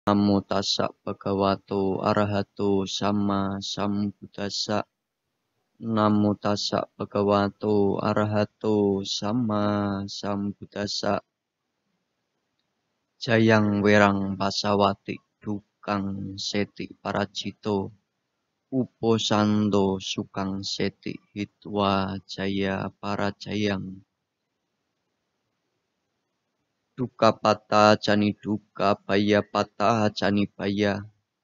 Namo tassa bhagavato arahato sama sambuddhassa. Namo tassa bhagavato arahato sama sambuddhassa. Jayang werang pasawati dukang seti parajito. Uposando sukang seti hitwa jaya parajayang. Duka pata jani duka baya pata jani baya.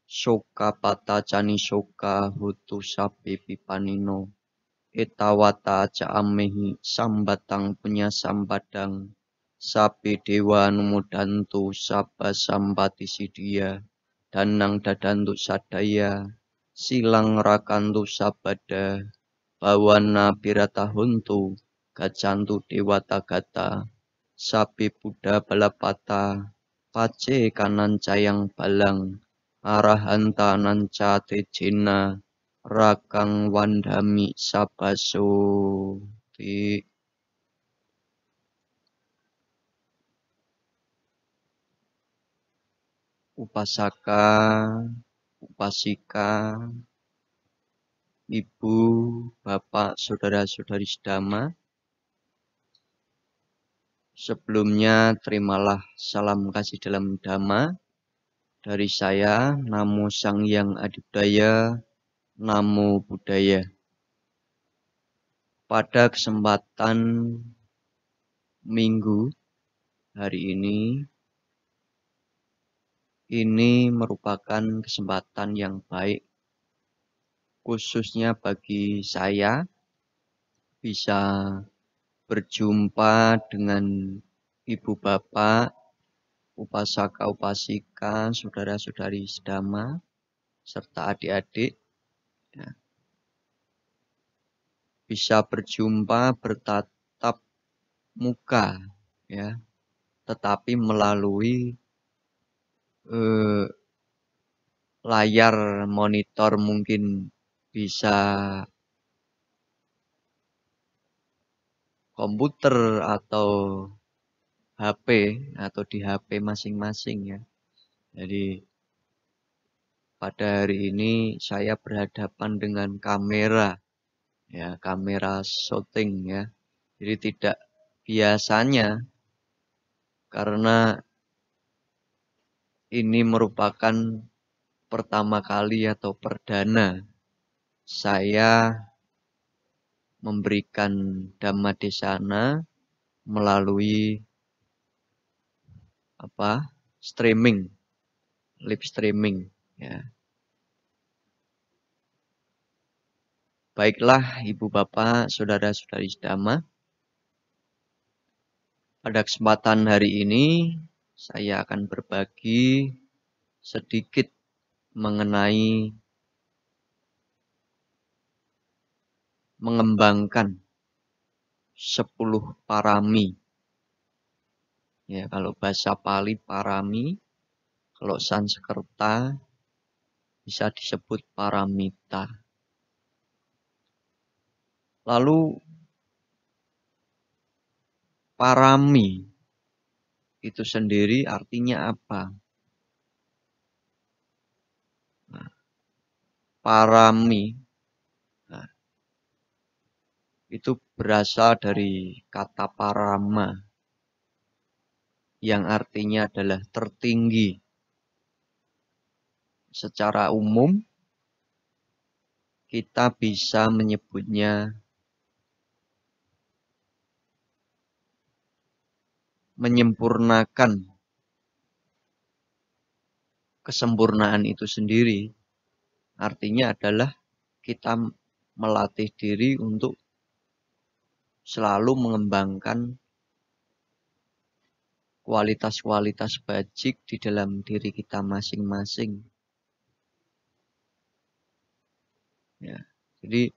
Soka pata jani soka hutu sapi pipanino. Etawata jaamehi sambatang punya sambadang. Sapi dewa numudantu saba sambati sidia. Danang dadantu sadaya. Silang rakantu sabada. Bawana biratahuntu. Gajantu dewata gata. Sapi Buddha balapata, pace kanan cayang balang, arahanta nanca tejena, rakang wandami sabaso. Upasaka, upasika, ibu, bapak, saudara-saudari sedama. Sebelumnya terimalah salam kasih dalam Dhamma dari saya, Namo Sang Hyang Adibudaya, Namo Buddhaya. Pada kesempatan Minggu hari ini merupakan kesempatan yang baik, khususnya bagi saya bisa berjumpa dengan ibu bapak, upasaka upasika, saudara-saudari sedama, serta adik-adik. Ya. Bisa berjumpa bertatap muka, ya, tetapi melalui layar monitor, mungkin bisa komputer atau HP atau di HP masing-masing, ya. Jadi pada hari ini saya berhadapan dengan kamera, ya, kamera syuting, ya. Jadi tidak biasanya, karena ini merupakan pertama kali atau perdana saya memberikan Dhamma Desana melalui streaming, live streaming, ya. Baiklah ibu bapak, saudara-saudari sedama, pada kesempatan hari ini saya akan berbagi sedikit mengenai mengembangkan 10 parami. Ya, kalau bahasa Pali parami, kalau Sanskerta bisa disebut paramita. Lalu parami itu sendiri artinya apa? Nah, parami itu berasal dari kata parama, yang artinya adalah tertinggi. Secara umum kita bisa menyebutnya menyempurnakan kesempurnaan itu sendiri. Artinya adalah kita melatih diri untuk selalu mengembangkan kualitas-kualitas bajik di dalam diri kita masing-masing. Ya, jadi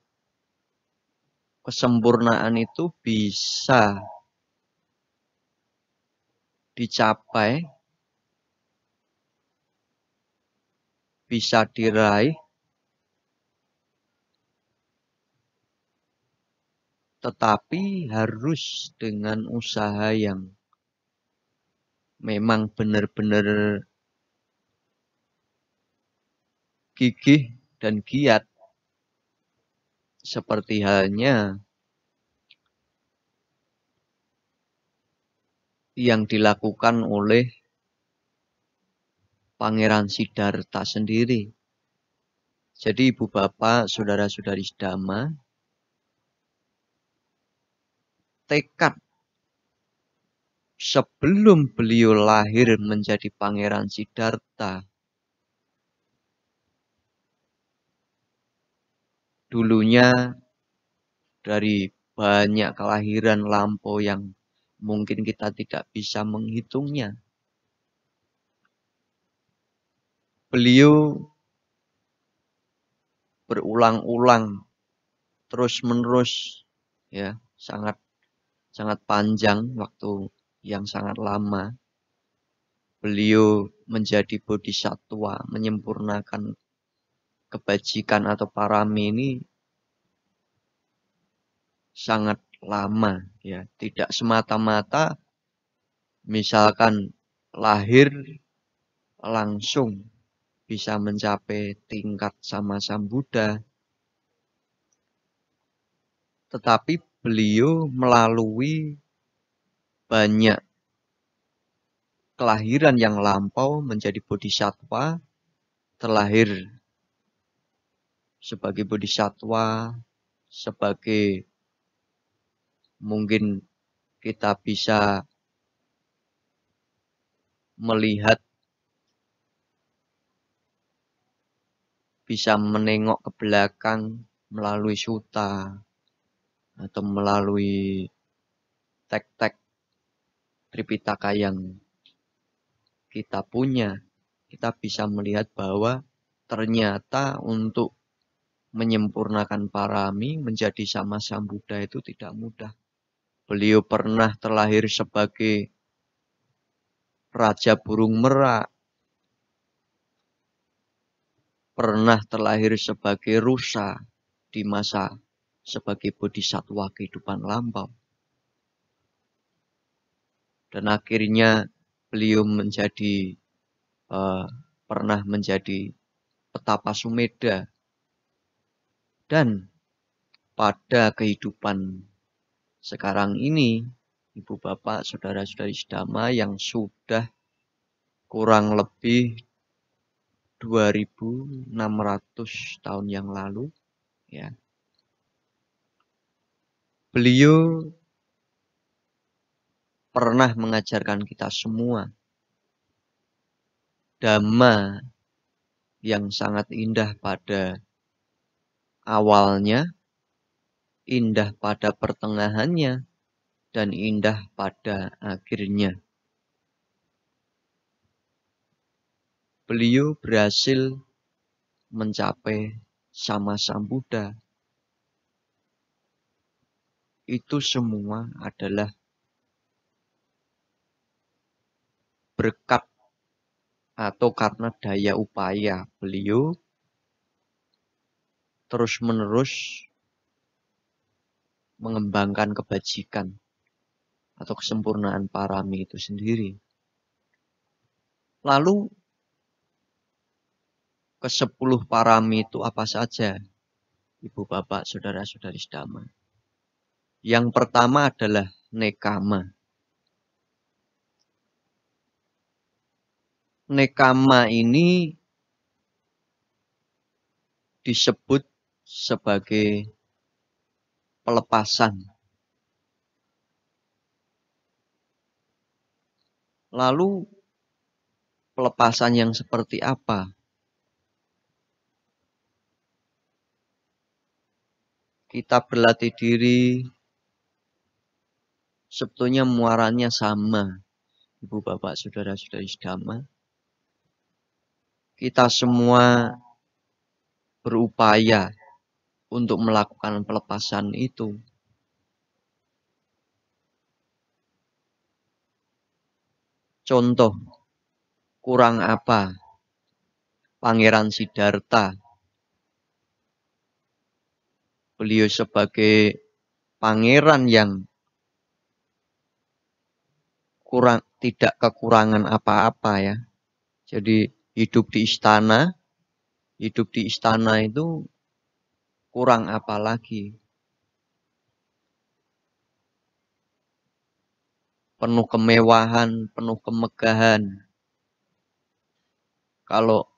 kesempurnaan itu bisa dicapai, bisa diraih, tetapi harus dengan usaha yang memang benar-benar gigih dan giat, seperti halnya yang dilakukan oleh Pangeran Siddhartha sendiri. Jadi ibu bapak, saudara-saudari sedama, tekad sebelum beliau lahir menjadi Pangeran Siddhartha, dulunya dari banyak kelahiran lampau yang mungkin kita tidak bisa menghitungnya. Beliau berulang-ulang terus-menerus, ya, sangat panjang, waktu yang sangat lama. Beliau menjadi bodhisatwa, menyempurnakan kebajikan atau parami ini sangat lama, ya. Tidak semata-mata misalkan lahir langsung bisa mencapai tingkat sama Sang Buddha, tetapi beliau melalui banyak kelahiran yang lampau menjadi bodhisatwa, terlahir sebagai bodhisatwa, sebagai mungkin kita bisa melihat, bisa menengok ke belakang melalui sutta atau melalui tek-tek Tripitaka yang kita punya, kita bisa melihat bahwa ternyata untuk menyempurnakan parami menjadi sama Sang Buddha itu tidak mudah. Beliau pernah terlahir sebagai Raja Burung Merak, pernah terlahir sebagai rusa di masa sebagai bodhisatwa kehidupan lampau. Dan akhirnya beliau pernah menjadi petapa Sumedha. Dan pada kehidupan sekarang ini, ibu bapak, saudara-saudari sedama yang sudah kurang lebih 2600 tahun yang lalu, ya. Beliau pernah mengajarkan kita semua dhamma yang sangat indah pada awalnya, indah pada pertengahannya, dan indah pada akhirnya. Beliau berhasil mencapai sama Sang Buddha. Itu semua adalah berkat atau karena daya upaya beliau terus-menerus mengembangkan kebajikan atau kesempurnaan parami itu sendiri. Lalu ke-10 parami itu apa saja, ibu bapak, saudara-saudari sedama? Yang pertama adalah nekama. Nekama ini disebut sebagai pelepasan. Lalu pelepasan yang seperti apa? Kita berlatih diri, sebetulnya muaranya sama, ibu bapak, saudara-saudari sedama. Kita semua berupaya untuk melakukan pelepasan itu. Contoh, kurang apa? Pangeran Siddhartha, beliau sebagai pangeran yang tidak kekurangan apa-apa, ya. Jadi hidup di istana, Hidup di istana itu kurang apa lagi? Penuh kemewahan, penuh kemegahan. Kalau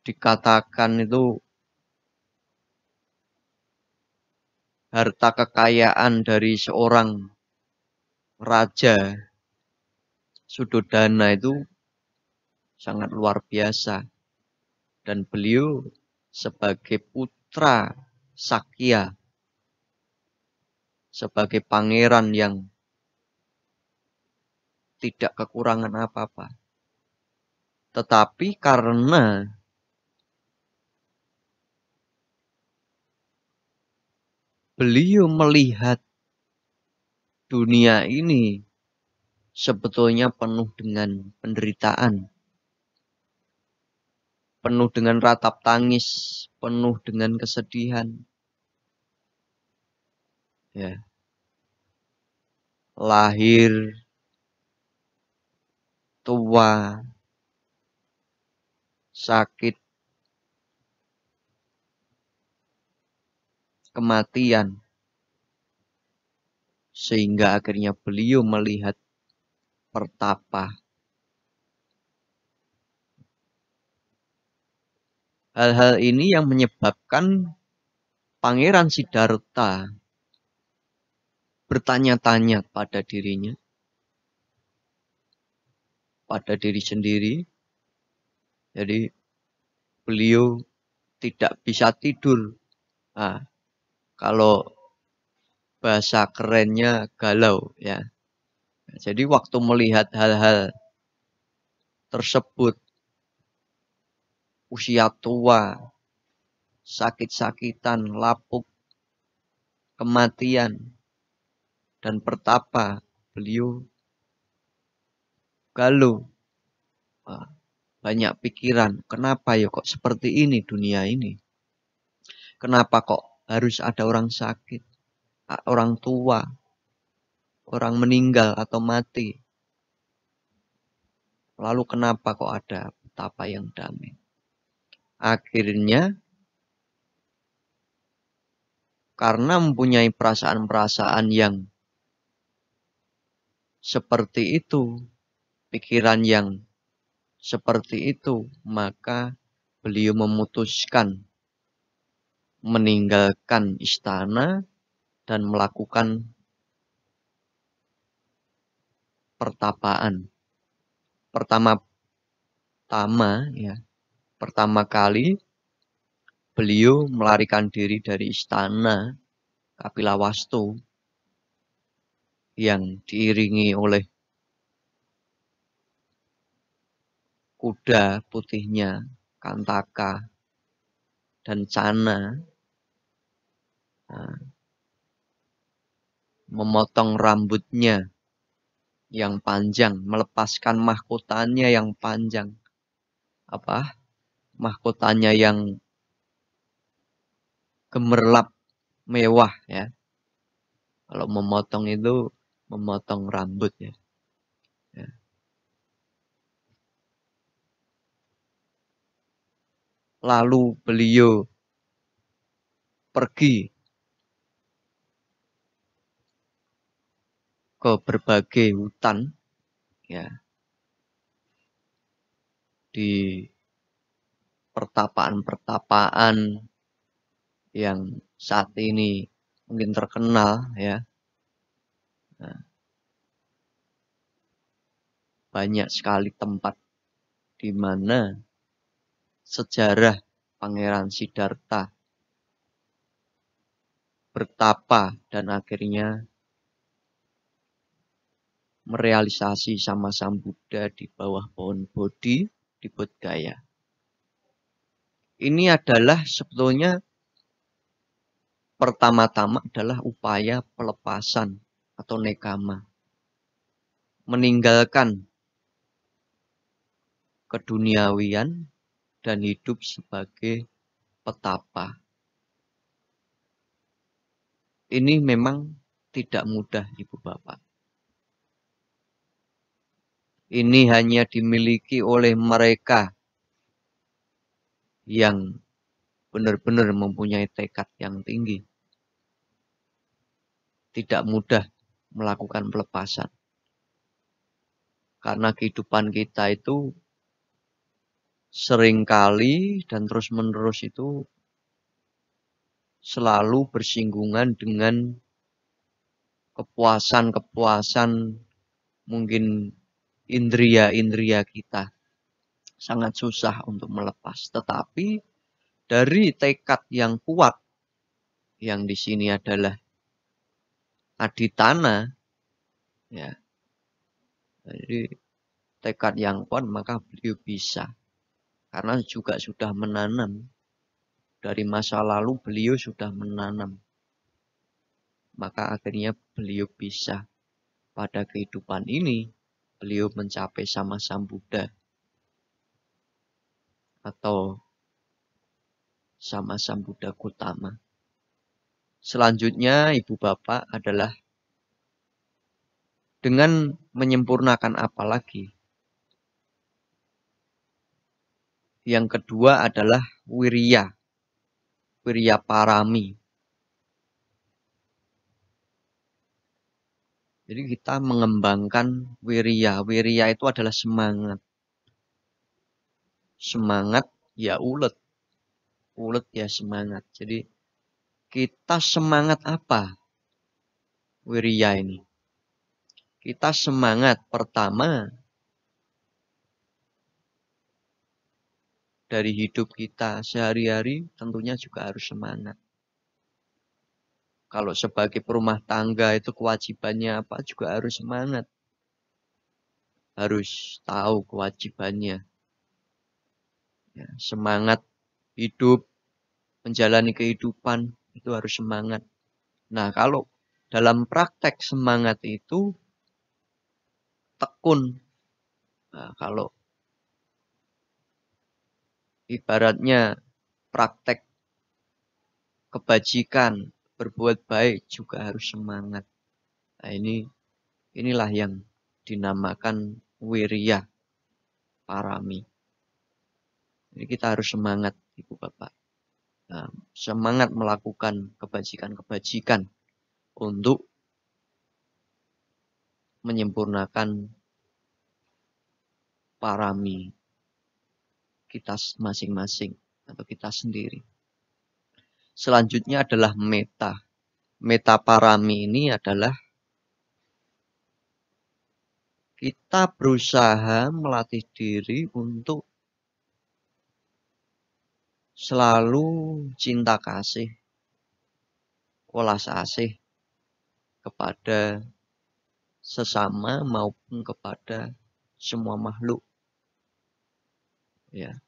dikatakan itu harta kekayaan dari seorang raja Suddhodana itu sangat luar biasa. Dan beliau sebagai putra Sakya, sebagai pangeran yang tidak kekurangan apa-apa. Tetapi karena beliau melihat dunia ini sebetulnya penuh dengan penderitaan, penuh dengan ratap tangis, penuh dengan kesedihan. Ya. Lahir, tua, sakit, kematian. Sehingga akhirnya beliau melihat pertapa. Hal-hal ini yang menyebabkan Pangeran Siddhartha bertanya-tanya pada dirinya, pada diri sendiri. Jadi beliau tidak bisa tidur. Nah, kalau bahasa kerennya galau ya. Jadi waktu melihat hal-hal tersebut, usia tua, sakit-sakitan, lapuk, kematian, dan pertapa, beliau galau. Banyak pikiran, kenapa ya kok seperti ini dunia ini? Kenapa kok harus ada orang sakit, orang tua, orang meninggal atau mati? Lalu kenapa kok ada betapa yang damai? Akhirnya karena mempunyai perasaan-perasaan yang seperti itu, pikiran yang seperti itu, maka beliau memutuskan meninggalkan istana dan melakukan pertapaan. Pertama kali beliau melarikan diri dari istana Kapilawastu yang diiringi oleh kuda putihnya Kantaka dan Cana, memotong rambutnya yang panjang, melepaskan mahkotanya yang panjang. Mahkotanya yang gemerlap mewah ya. Kalau memotong itu memotong rambut ya. Lalu beliau pergi ke berbagai hutan ya, di pertapaan-pertapaan yang saat ini mungkin terkenal ya. Banyak sekali tempat di mana sejarah Pangeran Siddhartha bertapa dan akhirnya merealisasi sama Sang Buddha di bawah pohon Bodhi di Bodh Gaya. Ini adalah sebetulnya pertama-tama adalah upaya pelepasan atau nekama. Meninggalkan keduniawian dan hidup sebagai petapa. Ini memang tidak mudah, Ibu Bapak. Ini hanya dimiliki oleh mereka yang benar-benar mempunyai tekad yang tinggi. Tidak mudah melakukan pelepasan. Karena kehidupan kita itu seringkali dan terus-menerus itu selalu bersinggungan dengan kepuasan-kepuasan mungkin indria-indria kita. Sangat susah untuk melepas. Tetapi dari tekad yang kuat, yang di sini adalah aditana, ya. Jadi tekad yang kuat maka beliau bisa. Karena juga sudah menanam. Dari masa lalu beliau sudah menanam. Maka akhirnya beliau bisa. Pada kehidupan ini, beliau mencapai sama Sang Buddha. Atau sama Sang Buddha Gautama. Selanjutnya, Ibu Bapak adalah dengan menyempurnakan apa lagi? Yang kedua adalah wirya. Wirya parami. Jadi kita mengembangkan wirya. Wirya itu adalah semangat. Semangat ya ulet. Ulet ya semangat. Jadi kita semangat apa? Wirya ini. Kita semangat pertama dari hidup kita sehari-hari tentunya juga harus semangat. Kalau sebagai perumah tangga itu kewajibannya apa juga harus semangat. Harus tahu kewajibannya. Ya, semangat hidup, menjalani kehidupan itu harus semangat. Nah, kalau dalam praktek semangat itu tekun. Nah, kalau ibaratnya praktek kebajikan, berbuat baik juga harus semangat. Nah, inilah yang dinamakan wirya parami. Jadi kita harus semangat, Ibu Bapak. Nah, semangat melakukan kebajikan-kebajikan untuk menyempurnakan parami kita masing-masing atau kita sendiri. Selanjutnya adalah meta. Meta parami ini adalah kita berusaha melatih diri untuk selalu cinta kasih, welas asih kepada sesama maupun kepada semua makhluk. Ya.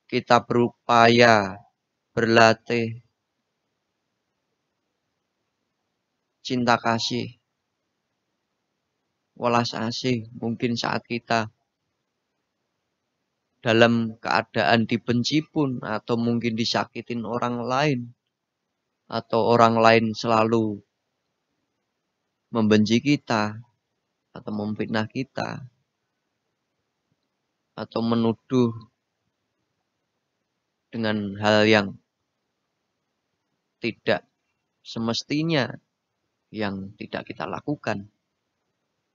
Kita berupaya berlatih cinta kasih, welas asih. Mungkin saat kita dalam keadaan dibenci pun atau mungkin disakitin orang lain atau orang lain selalu membenci kita atau memfitnah kita atau menuduh dengan hal yang tidak semestinya yang tidak kita lakukan.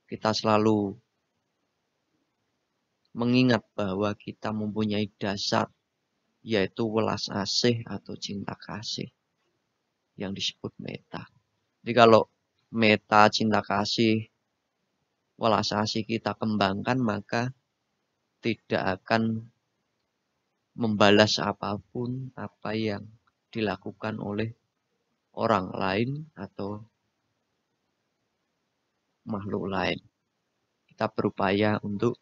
Kita selalu mengingat bahwa kita mempunyai dasar yaitu welas asih atau cinta kasih yang disebut meta. Jadi kalau meta cinta kasih welas asih kita kembangkan maka tidak akan membalas apapun apa yang dilakukan oleh orang lain atau makhluk lain. Kita berupaya untuk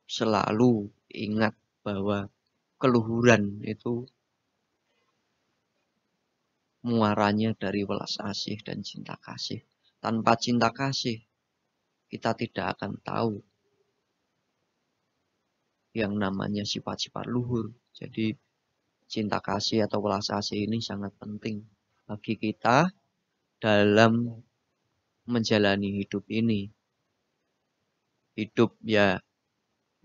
selalu ingat bahwa keluhuran itu muaranya dari welas asih dan cinta kasih. Tanpa cinta kasih, kita tidak akan tahu yang namanya sifat-sifat luhur. Jadi cinta kasih atau welas asih ini sangat penting bagi kita dalam menjalani hidup ini. hidup ya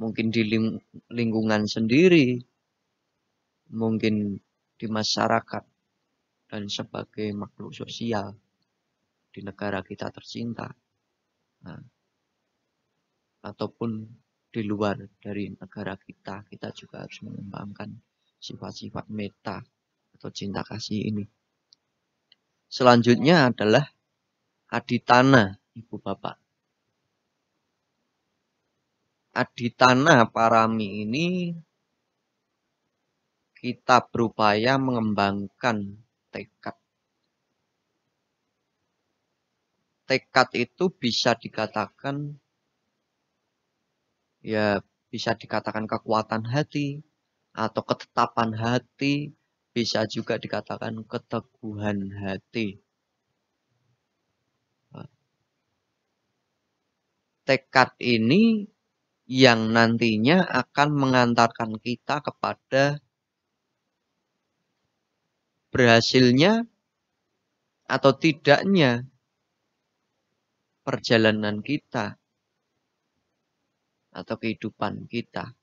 mungkin di lingkungan sendiri, mungkin di masyarakat, dan sebagai makhluk sosial di negara kita tercinta, nah, ataupun di luar dari negara kita, kita juga harus mengembangkan sifat-sifat meta atau cinta kasih ini. Selanjutnya adalah aditana, Ibu Bapak. Aditana parami ini kita berupaya mengembangkan tekad. Tekad itu bisa dikatakan kekuatan hati atau ketetapan hati, bisa juga dikatakan keteguhan hati. Tekad ini yang nantinya akan mengantarkan kita kepada berhasilnya atau tidaknya perjalanan kita atau kehidupan kita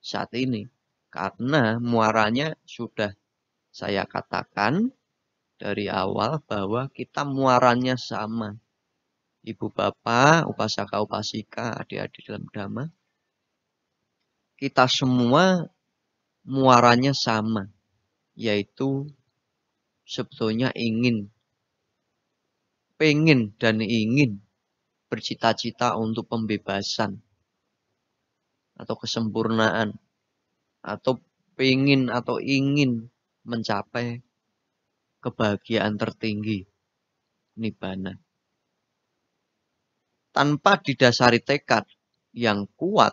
saat ini. Karena muaranya sudah saya katakan dari awal bahwa kita muaranya sama. Ibu Bapak, upasaka upasika, adik-adik dalam dhamma, kita semua muaranya sama, yaitu sebetulnya pengen dan ingin bercita-cita untuk pembebasan atau kesempurnaan, atau pengen atau ingin mencapai kebahagiaan tertinggi, nibbana. Tanpa didasari tekad yang kuat,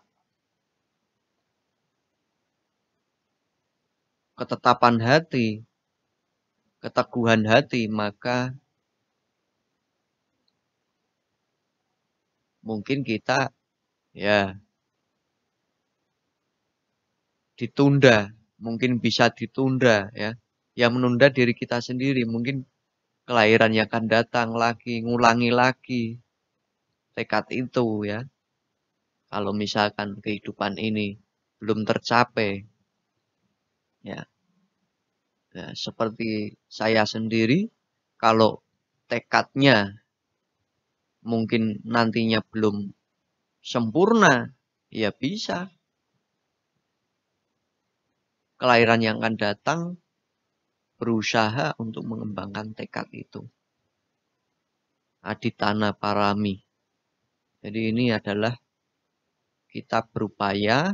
ketetapan hati, keteguhan hati, maka mungkin kita ya ditunda, mungkin bisa ditunda ya. Yang menunda diri kita sendiri, mungkin kelahiran yang akan datang lagi, ngulangi lagi tekad itu ya. Kalau misalkan kehidupan ini belum tercapai, ya, seperti saya sendiri, kalau tekadnya mungkin nantinya belum sempurna, ya bisa. Kelahiran yang akan datang berusaha untuk mengembangkan tekad itu. Aditana parami. Jadi ini adalah kita berupaya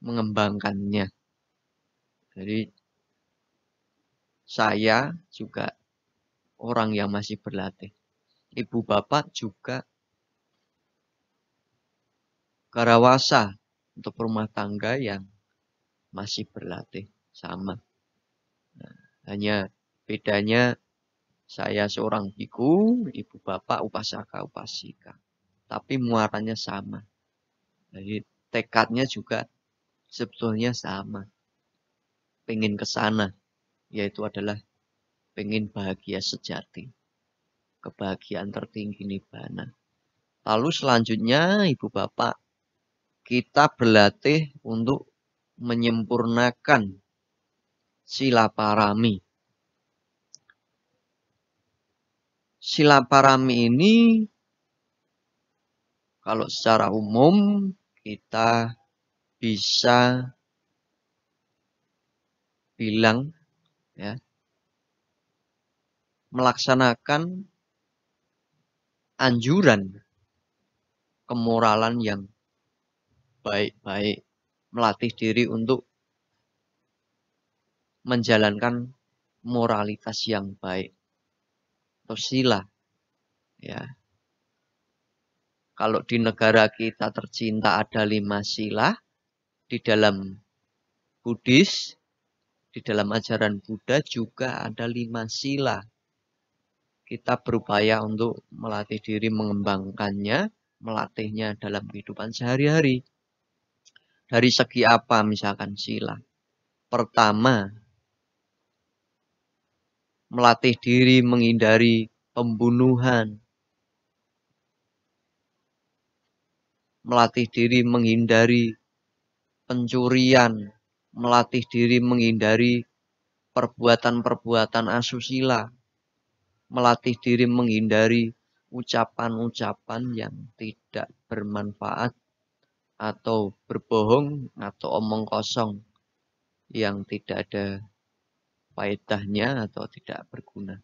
mengembangkannya. Jadi saya juga orang yang masih berlatih. Ibu Bapak juga karawasa untuk rumah tangga yang masih berlatih sama. Nah, hanya bedanya saya seorang biku, Ibu Bapak upasaka upasika. Tapi muaranya sama. Jadi tekadnya juga sebetulnya sama. Pengen ke sana, yaitu adalah pengen bahagia sejati. Kebahagiaan tertinggi nibbana. Lalu selanjutnya Ibu Bapak, kita berlatih untuk menyempurnakan sila parami. Sila parami ini kalau secara umum kita bisa bilang ya, melaksanakan anjuran kemoralan yang baik-baik, melatih diri untuk menjalankan moralitas yang baik atau sila ya. Kalau di negara kita tercinta ada 5 sila, di dalam Buddhis, di dalam ajaran Buddha juga ada 5 sila. Kita berupaya untuk melatih diri mengembangkannya, melatihnya dalam kehidupan sehari-hari. Dari segi apa misalkan sila? Pertama, melatih diri menghindari pembunuhan, melatih diri menghindari pencurian, melatih diri menghindari perbuatan-perbuatan asusila, melatih diri menghindari ucapan-ucapan yang tidak bermanfaat atau berbohong atau omong kosong yang tidak ada faedahnya atau tidak berguna.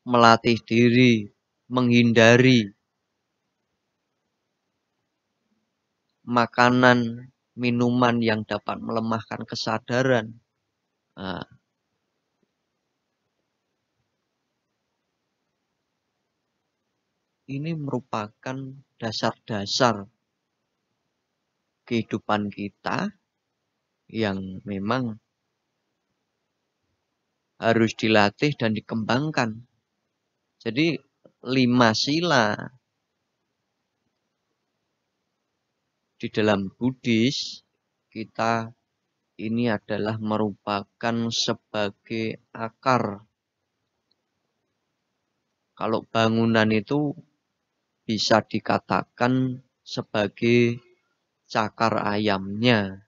Melatih diri menghindari makanan, minuman yang dapat melemahkan kesadaran. Nah, ini merupakan dasar-dasar kehidupan kita yang memang harus dilatih dan dikembangkan. Jadi 5 sila di dalam Buddhis kita ini adalah merupakan sebagai akar. Kalau bangunan itu bisa dikatakan sebagai cakar ayamnya.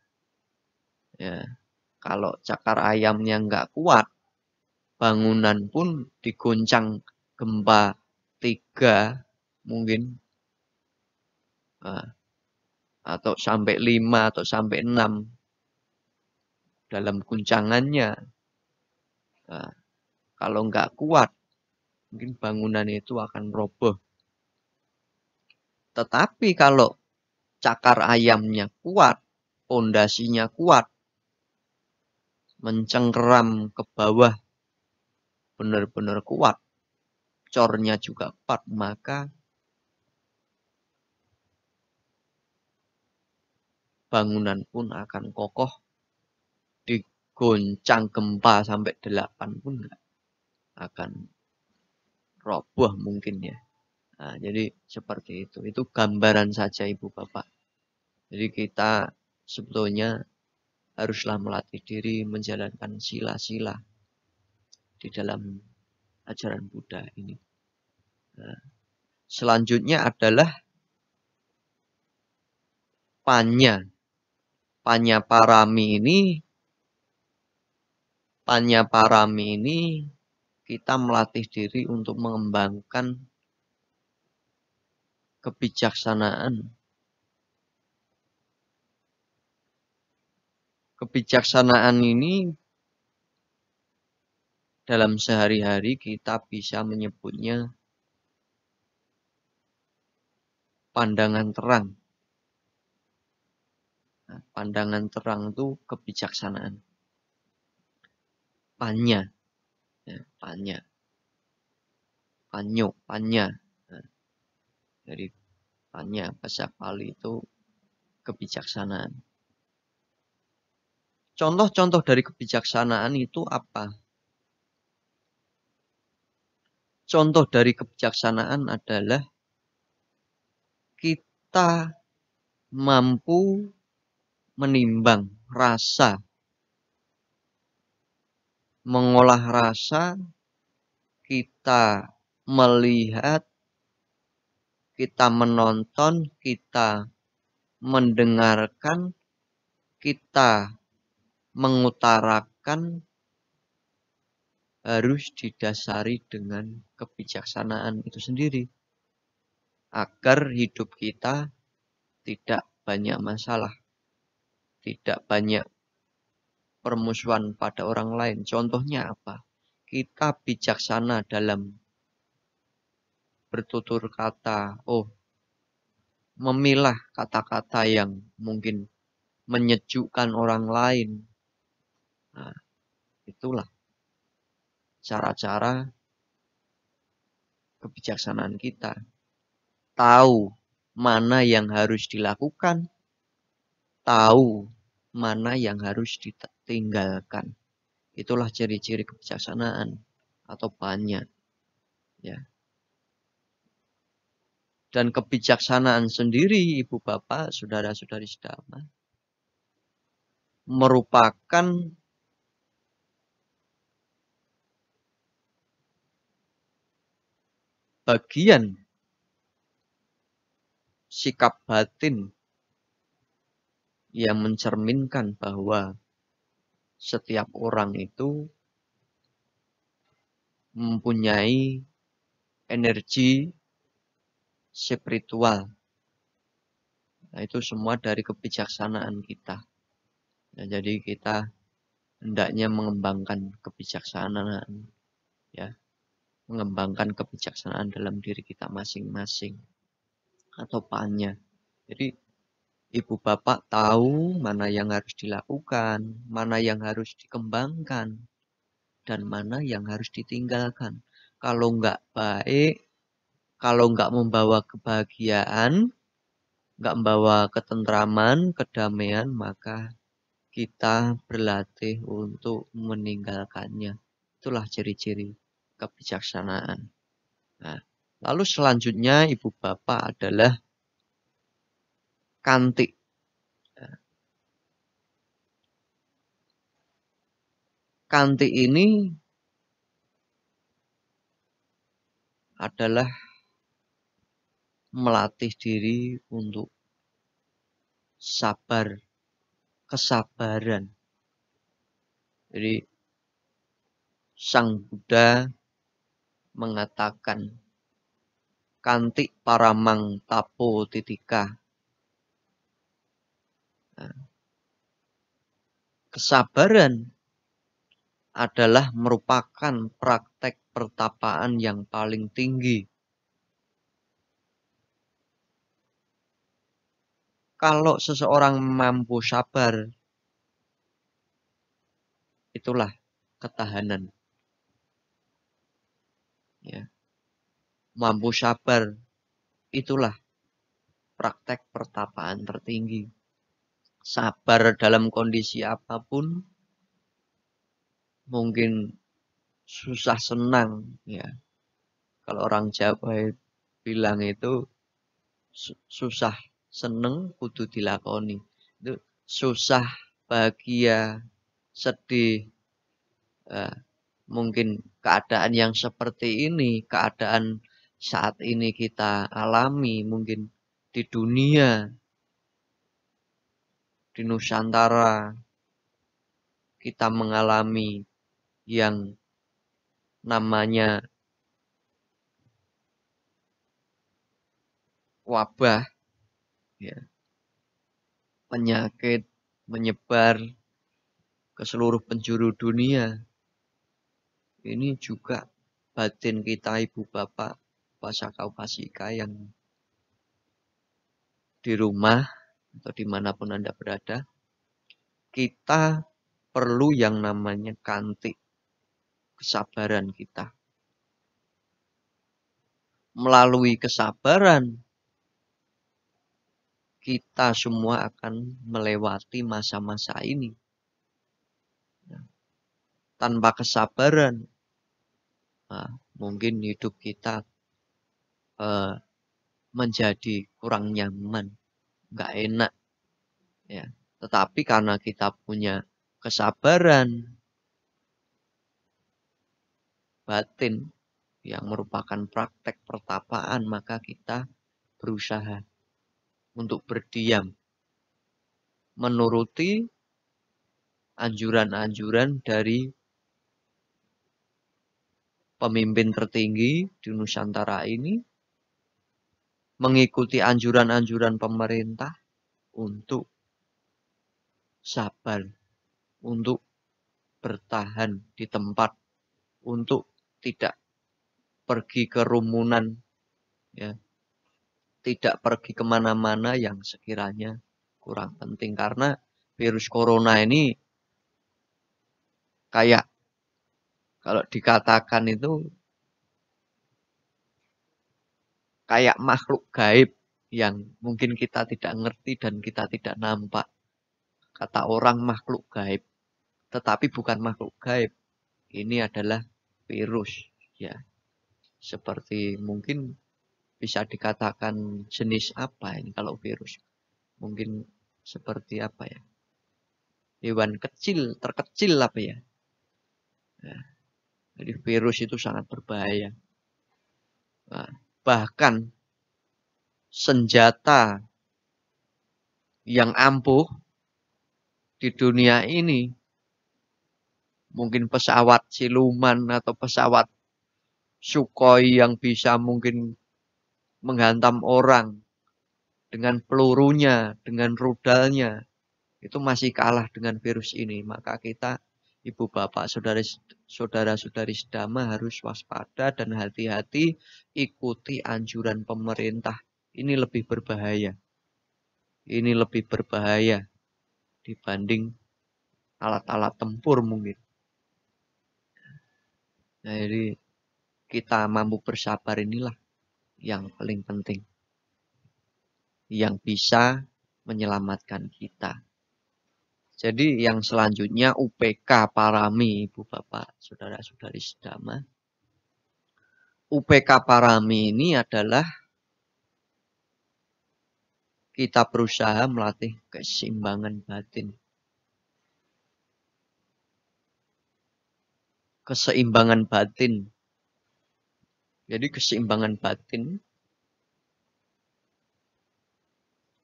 Ya, kalau cakar ayamnya nggak kuat, bangunan pun diguncang gempa 3 mungkin atau sampai 5 atau sampai 6 dalam guncangannya. Nah, kalau nggak kuat, mungkin bangunan itu akan roboh. Tetapi kalau cakar ayamnya kuat, pondasinya kuat, mencengkeram ke bawah, benar-benar kuat, cornya juga kuat, maka bangunan pun akan kokoh, digoncang gempa sampai 8 pun nggak akan roboh mungkin ya. Nah, jadi seperti itu. Itu gambaran saja Ibu Bapak. Jadi kita sebetulnya haruslah melatih diri menjalankan sila-sila di dalam ajaran Buddha ini. Nah, selanjutnya adalah panya. Panya parami ini kita melatih diri untuk mengembangkan kebijaksanaan. Kebijaksanaan ini dalam sehari-hari kita bisa menyebutnya pandangan terang. Nah, pandangan terang itu kebijaksanaan. Panya, ya, panya, panyo, panya. Nah, dari panya bahasa Pali itu kebijaksanaan. Contoh-contoh dari kebijaksanaan itu apa? Contoh dari kebijaksanaan adalah kita mampu menimbang rasa, mengolah rasa, kita melihat, kita menonton, kita mendengarkan, kita mengutarakan harus didasari dengan kebijaksanaan itu sendiri. Agar hidup kita tidak banyak masalah, tidak banyak permusuhan pada orang lain. Contohnya apa? Kita bijaksana dalam bertutur kata. Memilah kata-kata yang mungkin menyejukkan orang lain. Nah, itulah cara-cara kebijaksanaan kita. Tahu mana yang harus dilakukan, tahu mana yang harus ditinggalkan. Itulah ciri-ciri kebijaksanaan atau panya. Ya. Dan kebijaksanaan sendiri, Ibu Bapak, saudara-saudari sedama, merupakan bagian sikap batin yang mencerminkan bahwa setiap orang itu mempunyai energi spiritual. Nah, itu semua dari kebijaksanaan kita. Nah, jadi kita hendaknya mengembangkan kebijaksanaan, ya, mengembangkan kebijaksanaan dalam diri kita masing-masing atau pannya. Jadi ibu bapak tahu mana yang harus dilakukan, mana yang harus dikembangkan, dan mana yang harus ditinggalkan. Kalau nggak baik, kalau nggak membawa kebahagiaan, nggak membawa ketentraman, kedamaian, maka kita berlatih untuk meninggalkannya. Itulah ciri-ciri kebijaksanaan. Nah, lalu selanjutnya ibu bapak adalah kantik. Kantik ini adalah melatih diri untuk sabar, kesabaran. Jadi Sang Buddha mengatakan kantik paramang tapo titika. Nah, kesabaran adalah merupakan praktek pertapaan yang paling tinggi. Kalau seseorang mampu sabar, itulah ketahanan. Ya. Mampu sabar, itulah praktek pertapaan tertinggi. Sabar dalam kondisi apapun, mungkin susah senang, ya. Kalau orang Jawa bilang itu susah seneng kudu dilakoni. Itu susah, bahagia, sedih. Mungkin keadaan yang seperti ini, keadaan saat ini kita alami, mungkin di dunia, di Nusantara, kita mengalami yang namanya wabah, ya, penyakit menyebar ke seluruh penjuru dunia. Ini juga batin kita ibu bapak, Upasaka Upasika yang di rumah atau dimanapun Anda berada, kita perlu yang namanya kantik, kesabaran kita. Melalui kesabaran, kita semua akan melewati masa-masa ini. Tanpa kesabaran, mungkin hidup kita menjadi kurang nyaman, nggak enak. Ya. Tetapi karena kita punya kesabaran batin yang merupakan praktek pertapaan, maka kita berusaha untuk berdiam, menuruti anjuran-anjuran dari pemimpin tertinggi di Nusantara ini, mengikuti anjuran-anjuran pemerintah untuk sabar, untuk bertahan di tempat, untuk tidak pergi ke kerumunan, ya, tidak pergi kemana-mana yang sekiranya kurang penting. Karena virus corona ini kayak kalau dikatakan itu kayak makhluk gaib yang mungkin kita tidak ngerti dan kita tidak nampak. Kata orang makhluk gaib, tetapi bukan makhluk gaib. Ini adalah virus, ya. Seperti mungkin bisa dikatakan jenis apa ini kalau virus? Mungkin seperti apa ya? Hewan kecil, terkecil apa ya? Nah, jadi virus itu sangat berbahaya. Nah, bahkan senjata yang ampuh di dunia ini, mungkin pesawat siluman atau pesawat Sukhoi yang bisa mungkin menghantam orang dengan pelurunya, dengan rudalnya, itu masih kalah dengan virus ini. Maka kita, ibu bapak, saudara-saudari sedama harus waspada dan hati-hati, ikuti anjuran pemerintah. Ini lebih berbahaya. Ini lebih berbahaya dibanding alat-alat tempur mungkin. Nah, jadi kita mampu bersabar inilah yang paling penting. Yang bisa menyelamatkan kita. Jadi yang selanjutnya UPK Parami, Ibu Bapak, Saudara-saudari sedama. UPK Parami ini adalah kita berusaha melatih keseimbangan batin. Keseimbangan batin. Jadi keseimbangan batin,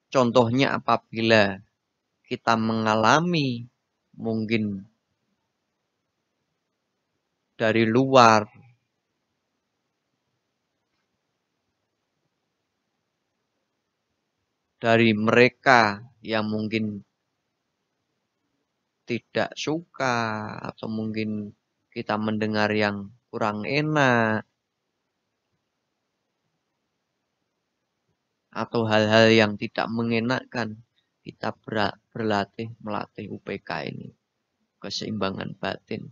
contohnya apabila kita mengalami mungkin dari luar, dari mereka yang mungkin tidak suka atau mungkin kita mendengar yang kurang enak atau hal-hal yang tidak mengenakkan, kita melatih UPK ini, keseimbangan batin.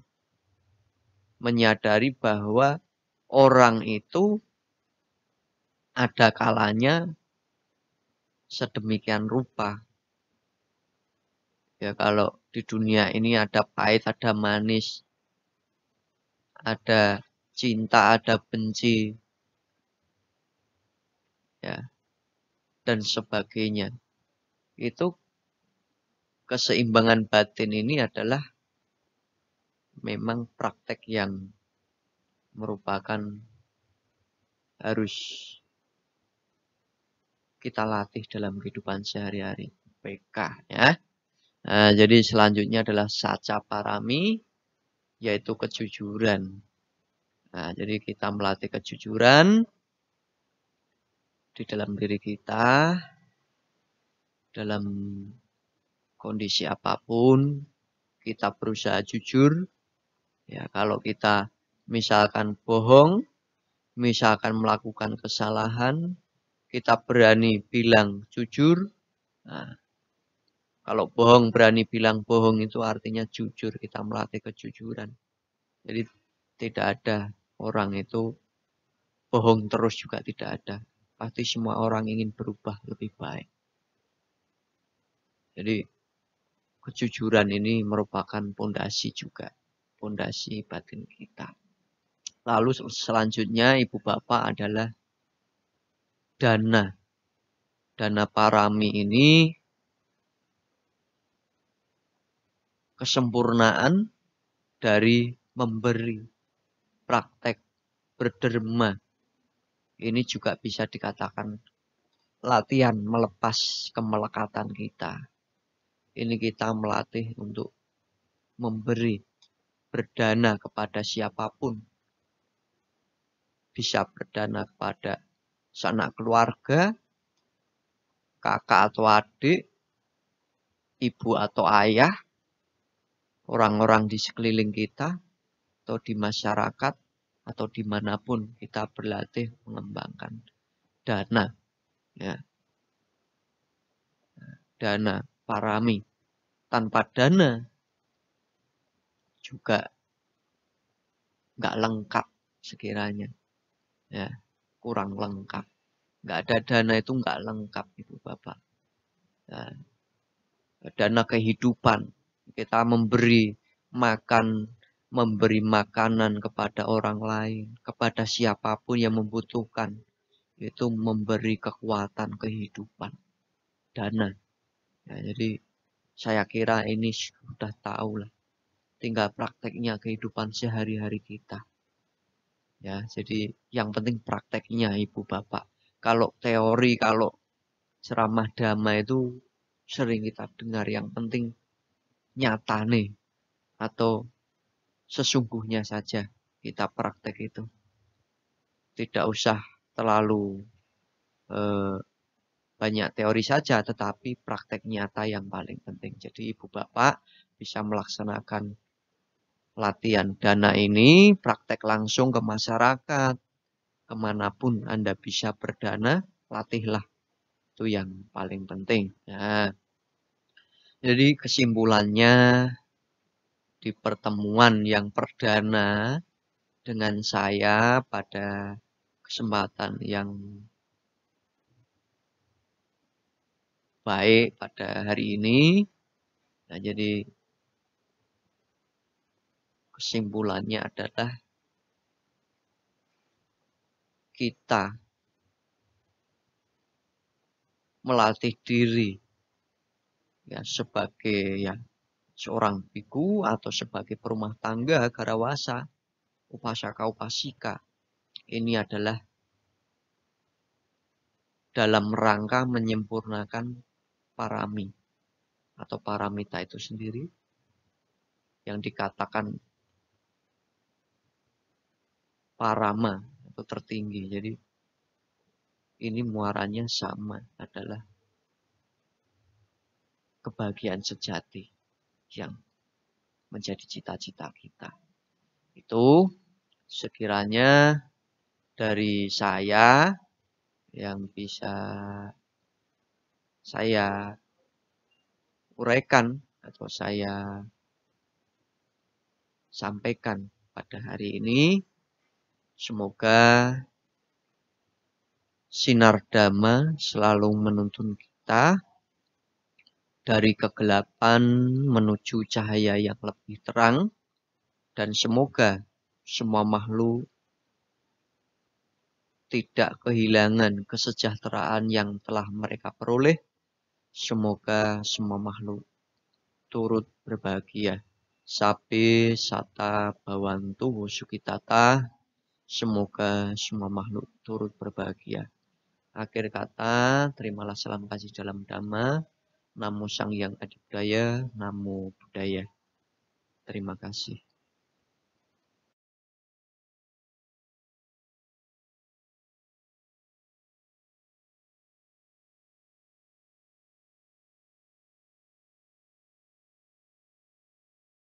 Menyadari bahwa orang itu ada kalanya sedemikian rupa. Ya, kalau di dunia ini ada pahit, ada manis, ada cinta, ada benci, ya, dan sebagainya. Itu keseimbangan batin ini adalah memang praktek yang merupakan harus kita latih dalam kehidupan sehari-hari. PK ya. Nah, jadi selanjutnya adalah saca parami, yaitu kejujuran. Nah, jadi kita melatih kejujuran di dalam diri kita, dalam kondisi apapun, kita berusaha jujur. Ya, kalau kita misalkan bohong, misalkan melakukan kesalahan, kita berani bilang jujur. Nah, kalau bohong berani bilang bohong itu artinya jujur, kita melatih kejujuran. Jadi tidak ada orang itu bohong terus, juga tidak ada. Pasti semua orang ingin berubah lebih baik. Jadi kejujuran ini merupakan pondasi juga, pondasi batin kita. Lalu selanjutnya Ibu Bapak adalah dana. Dana parami ini kesempurnaan dari memberi, praktek berderma. Ini juga bisa dikatakan latihan melepas kemelekatan kita. Ini kita melatih untuk memberi, berdana kepada siapapun. Bisa berdana kepada sanak keluarga, kakak atau adik, ibu atau ayah, orang-orang di sekeliling kita, atau di masyarakat, atau dimanapun kita berlatih mengembangkan dana. Ya. Dana, parami. Tanpa dana juga nggak lengkap sekiranya. Ya, kurang lengkap. Nggak ada dana itu nggak lengkap, Ibu Bapak. Ya. Dana kehidupan. Kita memberi makan, memberi makanan kepada orang lain, kepada siapapun yang membutuhkan. Itu memberi kekuatan kehidupan. Dana. Ya, jadi saya kira ini sudah tahu lah. Tinggal prakteknya kehidupan sehari-hari kita. Ya, jadi yang penting prakteknya Ibu Bapak. Kalau teori, kalau ceramah dhamma itu sering kita dengar, yang penting nyata nih atau sesungguhnya saja kita praktek itu. Tidak usah terlalu banyak teori saja, tetapi praktek nyata yang paling penting. Jadi Ibu Bapak bisa melaksanakan latihan dana ini, praktek langsung ke masyarakat. Kemanapun Anda bisa berdana, latihlah. Itu yang paling penting. Nah, jadi kesimpulannya di pertemuan yang perdana dengan saya pada kesempatan yang baik pada hari ini. Nah, jadi kesimpulannya adalah kita melatih diri ya sebagai ya seorang biku atau sebagai perumah tangga garawasa, upasaka upasika. Ini adalah dalam rangka menyempurnakan parami atau paramita itu sendiri yang dikatakan parama atau tertinggi. Jadi ini muaranya sama, adalah kebahagiaan sejati yang menjadi cita-cita kita. Itu sekiranya dari saya yang bisa saya uraikan atau saya sampaikan pada hari ini. Semoga sinar Dhamma selalu menuntun kita dari kegelapan menuju cahaya yang lebih terang, dan semoga semua makhluk tidak kehilangan kesejahteraan yang telah mereka peroleh. Semoga semua makhluk turut berbahagia. Sabe sata bawantu sukitata. Semoga semua makhluk turut berbahagia. Akhir kata, terimalah salam kasih dalam Dhamma. Namo Sang Hyang Adibudaya, Namo Buddhaya. Terima kasih.